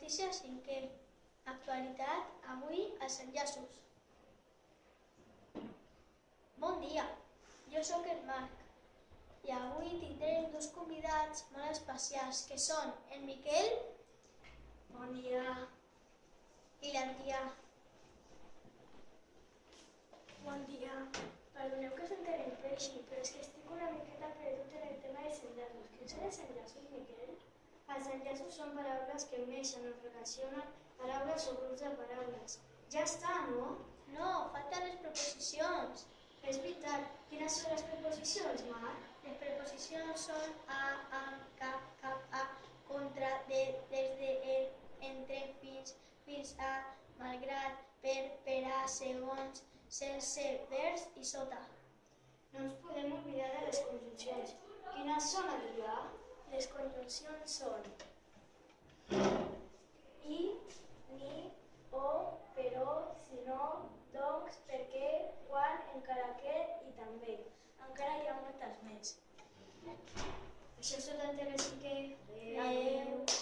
Notícia 5è. Actualitat avui als enllaços. Bon dia, jo sóc el Marc i avui tindrem dos convidats molt especials que són el Miquel, bon dia, i l'Antia. bon dia. Perdoneu que s'interrompi, però és que estic una miqueta perdut en el tema dels enllaços. Què són els enllaços, Miquel? Els enllaços són paraules que uneixen o relacionen paraules o grups de paraules. Ja està, no? No, falten les preposicions. És veritat. Quines són les preposicions, Marc? Les preposicions són a, amb, cap a, contra, de, des de, el, entre, fins a, malgrat, per a, segons, sense, vers i sota. No ens podem oblidar de les conjuncions. Quines són, Adrià? Les conjuncions són i, ni, o, però, si no, doncs, perquè, quan, encara que i també. Encara hi ha moltes més. Això és tot el que... Adéu.